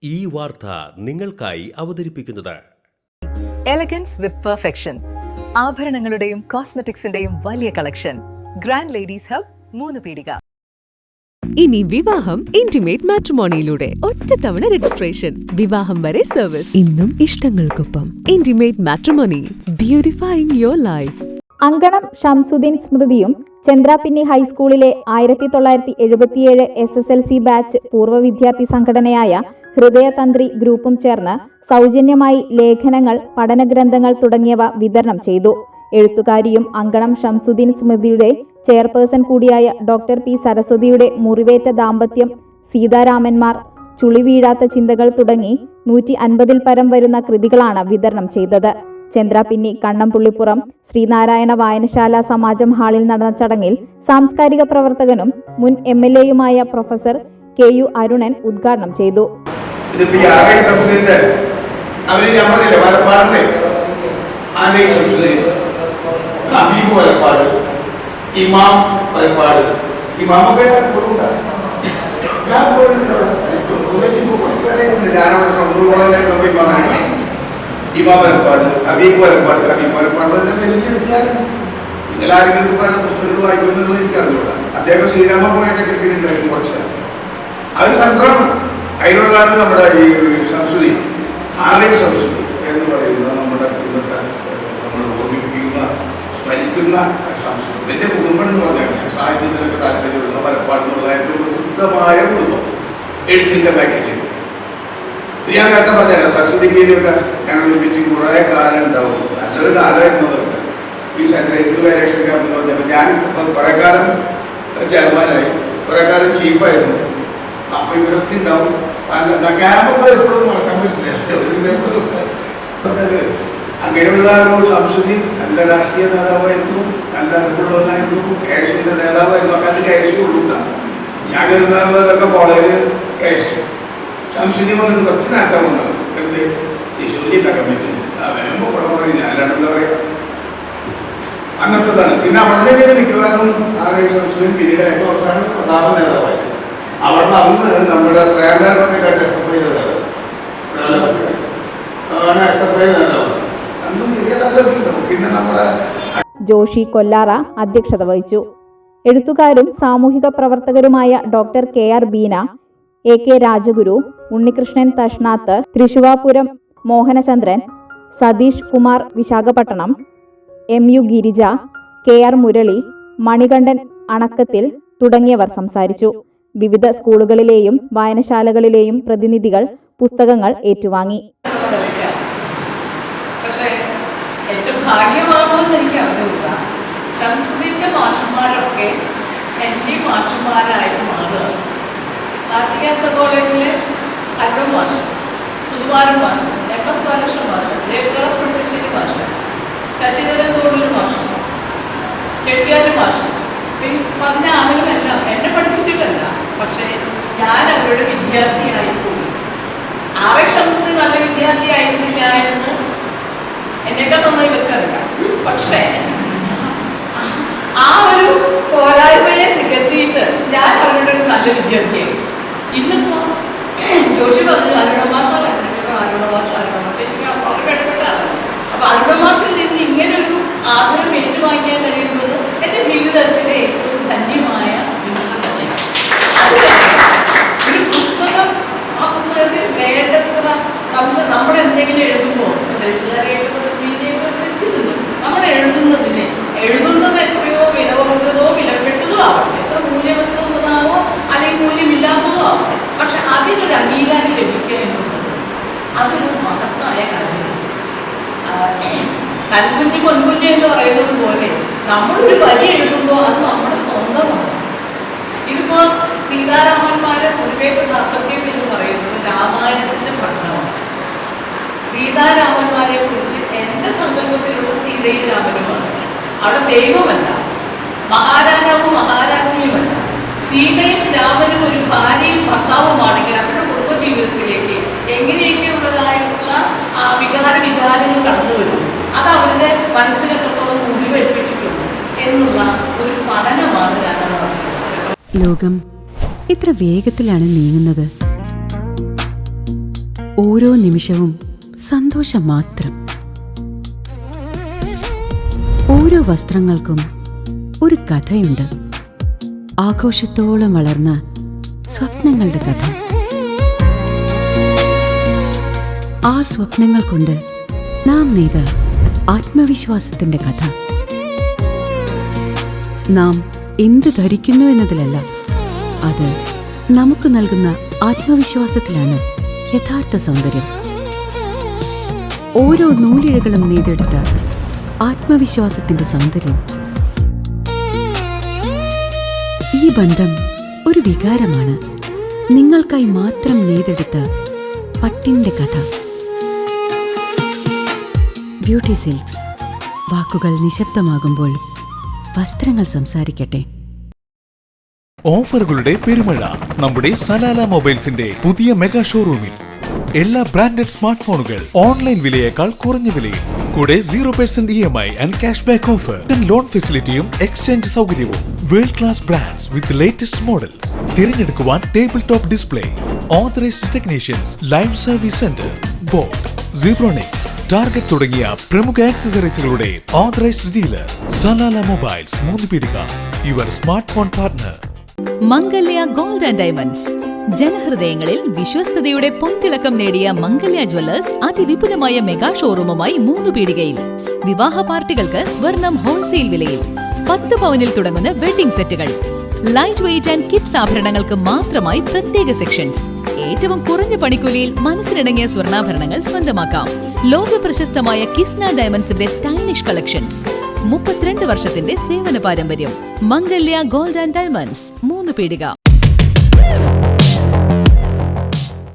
ഈ വാർത്ത നിങ്ങൾക്കായി അവതരിപ്പിക്കുന്നത് എലഗൻസ് വിത്ത് പെർഫെക്ഷൻ. ആഭരണങ്ങളുടെയും കോസ്മെറ്റിക്സിന്റെയും വലിയ കളക്ഷൻ. ഗ്രാൻഡ് ലേഡീസ് ഹബ്, 3 പീടിക. ഇനി വിവാഹം ഇന്റിമേറ്റ് മാട്രിമോണിയിലൂടെ ഒറ്റത്തവണ രജിസ്ട്രേഷൻ, വിവാഹം വരെ സർവീസ്. ഇന്നും ഇഷ്ടങ്ങൾക്കൊപ്പം ഇന്റിമേറ്റ് മാട്രിമോണി, ബ്യൂട്ടിഫൈയിങ് യുവർ ലൈഫ്. അങ്കണം ഷംസുദ്ദീൻ സ്മൃതിയും ചന്ദ്രാപിന്നി ഹൈസ്കൂളിലെ 1977 SSLC ബാച്ച് പൂർവ്വ വിദ്യാർത്ഥി സംഘടനയായ ഹൃദയതന്ത്രി ഗ്രൂപ്പും ചേർന്ന് സൗജന്യമായി ലേഖനങ്ങൾ, പഠനഗ്രന്ഥങ്ങൾ തുടങ്ങിയവ വിതരണം ചെയ്തു. എഴുത്തുകാരിയും അങ്കണം ഷംസുദ്ദീൻ സ്മൃതിയുടെ ചെയർപേഴ്സൺ കൂടിയായ ഡോക്ടർ പി സരസ്വതിയുടെ മുറിവേറ്റ ദാമ്പത്യം, സീതാരാമന്മാർ, ചുളിവീഴാത്ത ചിന്തകൾ തുടങ്ങി 150-ൽ പരം വരുന്ന കൃതികളാണ് വിതരണം ചെയ്തത്. ചന്ദ്രാപിന്നി കണ്ണംപുള്ളിപ്പുറം ശ്രീനാരായണ വായനശാല സമാജം ഹാളിൽ നടന്ന ചടങ്ങിൽ സാംസ്കാരിക പ്രവർത്തകനും മുൻ MLA-യുമായ പ്രൊഫസർ KU അരുണൻ ഉദ്ഘാടനം ചെയ്തു. ഇമാമലപ്പാട്, ഹബീബുലപ്പാട് വലിയ വ്യത്യാസം. നിങ്ങളാരെങ്കിലും പുസ്തകങ്ങൾ വായിക്കുമെന്നുള്ളത് എനിക്കറിഞ്ഞൂടാ. അദ്ദേഹം ശ്രീരാമ പോയിട്ട് കിട്ടിയിട്ടുണ്ടായിരുന്നു കുറച്ച്. അവർ സംക്രമം അതിനുള്ളതാണ് നമ്മുടെ ഈ സംസ്കൃതി. ആലയ സംസ്കൃതി എന്ന് പറയുന്നത് നമ്മുടെ കുടുംബത്തെ നമ്മൾ ഓർമ്മിപ്പിക്കുന്ന, സ്മരിക്കുന്ന സംസ്കൃതി. എൻ്റെ കുടുംബം എന്ന് പറഞ്ഞാൽ സാഹിത്യത്തിനൊക്കെ താല്പര്യമുള്ള മലപ്പാട് എന്നുള്ള ഏറ്റവും പ്രസിദ്ധമായ കുടുംബം. എഴുത്തിൻ്റെ പാക്കേജ് ഞാൻ നേരത്തെ പറഞ്ഞുതരാം. സരസ്വതിക്ക് ഞങ്ങൾ ഒരുമിച്ച് കുറേ കാലം ഉണ്ടാവും. നല്ലൊരു കാലമായിരുന്നു അതൊക്കെ. ഈ സെൻട്രൈസ്ഡ് വാല്യുവേഷൻ ക്യാമ്പ് എന്ന് പറഞ്ഞപ്പോൾ ഞാൻ കുറേ കാലം ചെയർമാനായി, കുറേ കാലം ചീഫായിരുന്നു. അപ്പോൾ ഇവരൊക്കെ ഉണ്ടാവും. ക്യാമ്പൊക്കെ എപ്പോഴും മറക്കാൻ പറ്റില്ല. അങ്ങനെയുള്ള ഒരു സംസ്കൃതി. നല്ല രാഷ്ട്രീയ നേതാവായിരുന്നു, നല്ല അറിവുള്ളവനായിരുന്നു, കേശുവിൻ്റെ നേതാവായിരുന്നു. അക്കാലത്ത് കേശു ഉള്ളുണ്ടാണ്. ഞാൻ കയറുന്നതൊക്കെ കോളേജ് കേശു സംസ്കൃതി കൊണ്ട് കുറച്ച് നേട്ടമുണ്ടാകും. എന്ത് ശിശുവിൻ്റെ കമ്മിറ്റി വേമ്പോ കുളം പറയും. ഞാനാണ് എന്താ പറയുക, അങ്ങനത്തതാണ്. പിന്നെ അവിടെ നിന്ന് മിക്കവാറും ആരോഗ്യ സംസ്കൃതി പിന്നീട് ഏറ്റവും അവസാനം പ്രധാന നേതാവായി. അവിടെ അന്ന് നമ്മുടെ SFI നേതാവ്, SFI നേതാവ് അന്നും ചെറിയ നല്ലൊക്കെ ഉണ്ടാവും. പിന്നെ നമ്മുടെ ജോഷി കൊല്ലാറ അധ്യക്ഷത വഹിച്ചു. എഴുത്തുകാരും സാമൂഹിക പ്രവർത്തകരുമായ doctor KR Beena, AK Rajaguru, Unnikrishnan Thashnath, Thrissuvapuram Mohanachandran, Satheesh Kumar Visakhapatnam, MU Girija, KR Murali, Manikandan Anakkathil തുടങ്ങിയവർ സംസാരിച്ചു. വിവിധ സ്കൂളുകളിലെയും വായനശാലകളിലെയും പ്രതിനിധികൾ പുസ്തകങ്ങൾ ഏറ്റുവാങ്ങി. കാർത്തികാസ കോളേജിലെ അൽബം മാഷ്, സുകുമാരൻ മാഷ്, MS ബാലകൃഷ്ണൻ മാഷ്, ജയപ്രകാശ് മുണ്ടശ്ശേരി മാഷ്, ശശിധരൻ തോളിൽ മാഷ്, ചെട്ടിയാർ മാഷ്, പിന്നെ പറഞ്ഞ ആളുകളെല്ലാം എന്നെ പഠിപ്പിച്ചിട്ടല്ല, പക്ഷേ ഞാൻ അവരുടെ വിദ്യാർത്ഥിയായിപ്പോയി. ആവേശംസത്തിൽ നല്ല വിദ്യാർത്ഥിയായിരുന്നില്ല എന്ന് എന്നേക്കാൾ നന്നായി ഇവർക്കറിയാം. പക്ഷേ ആ ഒരു പോരായ്മയെ നികത്തിയിട്ട് ഞാൻ അവരുടെ ഒരു നല്ല വിദ്യാർത്ഥിയായി. ഇന്നിപ്പോ ജോഷി പറഞ്ഞു അരുണ ഭാഷ എനിക്ക് വളരെ ഇടപെട്ടാണ്. അപ്പൊ അരുണ ഭാഷയിൽ നിന്ന് ഇങ്ങനൊരു ആഗ്രഹം ഏറ്റുവാങ്ങിക്കാൻ കഴിയുന്നത് എൻ്റെ ജീവിതത്തിലെ ഏറ്റവും ധന്യമായ ഒരു പുസ്തകം. ആ പുസ്തകത്തിൽ വേണ്ടത്ര നമ്മൾ എന്തെങ്കിലും എഴുതുമ്പോൾ നമ്മൾ എഴുതുന്നത് എത്രയോ വിലകുറഞ്ഞതോ വിലപ്പെട്ടതോ ആവട്ടെ, എത്ര മൂല്യവത്തുന്നതാവോ അല്ലെങ്കിൽ മൂല്യമില്ലാത്തതോ ആവട്ടെ, പക്ഷെ അതിനൊരു അംഗീകാരം ലഭിക്കുക എന്നുള്ളത് അതൊരു മഹത്തായ കാര്യമാണ്. കൽക്കുഞ്ഞി പൊൻകുഞ്ഞി എന്ന് പറയുന്നത് പോലെ നമ്മളൊരു വരി എഴുതുമ്പോൾ അത് നമ്മുടെ സ്വന്തമാണ്. ഇതിപ്പോ സീതാരാമന്മാരെ മുൻപേറ്റ ദാമ്പത്യം എന്ന് പറയുന്നത് രാമായണത്തിന്റെ പഠനമാണ്. സീതാരാമന്മാരെ കുറിച്ച് എൻ്റെ സങ്കല്പത്തിലുള്ള സീതയും രാമനുമാണ്. അവിടെ ദൈവമല്ല, മഹാരാജാവും മഹാരാജ്ഞിയുമല്ല. സീതയും രാമനും ഒരു ഭാര്യയും ഭർത്താവുമാണെങ്കിൽ അവരുടെ കുടുംബജീവിതത്തിലേക്ക് എങ്ങനെയൊക്കെയുള്ളതായിട്ടുള്ള വികാരങ്ങൾ കടന്നു വരുന്നു. അത് അവരുടെ മനസ്സിനെ തൊട്ടുള്ള മുറിവേൽപ്പിച്ചിട്ടുണ്ട് എന്നുള്ള ഒരു പഠനമാണ് രാജാവ്. ലോകം ഇത്ര വേഗത്തിലാണ് നീങ്ങുന്നത്. ഓരോ നിമിഷവും സന്തോഷം മാത്രം. ഓരോ വസ്ത്രങ്ങൾക്കും ഒരു കഥയുണ്ട്. ആഘോഷത്തോളം വളർന്ന സ്വപ്നങ്ങളുടെ കഥ. ആ സ്വപ്നങ്ങൾ കൊണ്ട് നാം നെയ്ത ആത്മവിശ്വാസത്തിന്റെ കഥ. നാം എന്ത് ധരിക്കുന്നു എന്നതിലല്ല, അത് നമുക്ക് നൽകുന്ന ആത്മവിശ്വാസത്തിലാണ് യഥാർത്ഥ സൗന്ദര്യം. ഓരോ നൂലിഴകളും നെയ്തെടുത്ത ആത്മവിശ്വാസത്തിന്റെ സൗന്ദര്യം. ഈ ബന്ധം ഒരു വികാരമാണ്. നിങ്ങൾക്കായി മാത്രം നെയ്തെടുത്ത പട്ടിന്റെ കഥ. Beauty silks. വാക്കുകൾ നിശബ്ദമാകുമ്പോൾ വസ്ത്രങ്ങൾ സംസാരിക്കട്ടെ. ഓഫറുകളുടെ പെരുമഴ നമ്മുടെ സലാല മൊബൈൽസിന്റെ പുതിയ മെഗാ ഷോറൂമിൽ. എല്ലാ ബ്രാൻഡഡ് സ്മാർട്ട് ഫോണുകൾ ഓൺലൈൻ വിലയേക്കാൾ കുറഞ്ഞ വിലയിൽ. കൂടെ 0% EMI and cash back offer. Loan ഫെസിലിറ്റിയും എക്സ്ചേഞ്ച് സൗകര്യവും. World class brands with latest models. തിരഞ്ഞെടുക്കുവാൻ table top display, authorised technicians, live service centre, Boat, Zebronics, Target തുടങ്ങിയ പ്രമുഖ ആക്സസറീസുകളുടെ authorised dealer. Salala mobiles, Moonnupeedika, your smart phone partner. Mangalya gold and diamonds. ജനഹൃദയങ്ങളിൽ വിശ്വസ്തയുടെ പൊൻതിളക്കം നേടിയ മംഗല്യ ജ്വല്ലേഴ്സ് അതിവിപുലമായ മെഗാ ഷോറൂമുമായി 3 പീടികയിൽ. വിവാഹ പാർട്ടികൾക്ക് സ്വർണം ഹോൾസെയിൽ വിലയിൽ. 10 പവനിൽ തുടങ്ങുന്ന വെഡിംഗ് സെറ്റുകൾ, ലൈറ്റ് വെയ്റ്റ് ആൻഡ് കിഡ്സ് ആഭരണങ്ങൾക്ക് മാത്രമായി പ്രത്യേക സെക്ഷൻസ്. ഏറ്റവും കുറഞ്ഞ പണിക്കൂലിയിൽ മനസ്സിനിണങ്ങിയ സ്വർണ്ണാഭരണങ്ങൾ സ്വന്തമാക്കാം. ലോക പ്രശസ്തമായ കിസ്ന ഡയമണ്ട്സിന്റെ സ്റ്റൈലിഷ് കളക്ഷൻസ്. 32 വർഷത്തിന്റെ സേവന പാരമ്പര്യം. മംഗല്യ ഗോൾഡ് ആൻഡ് ഡയമണ്ട്സ്, 3 പീടിക.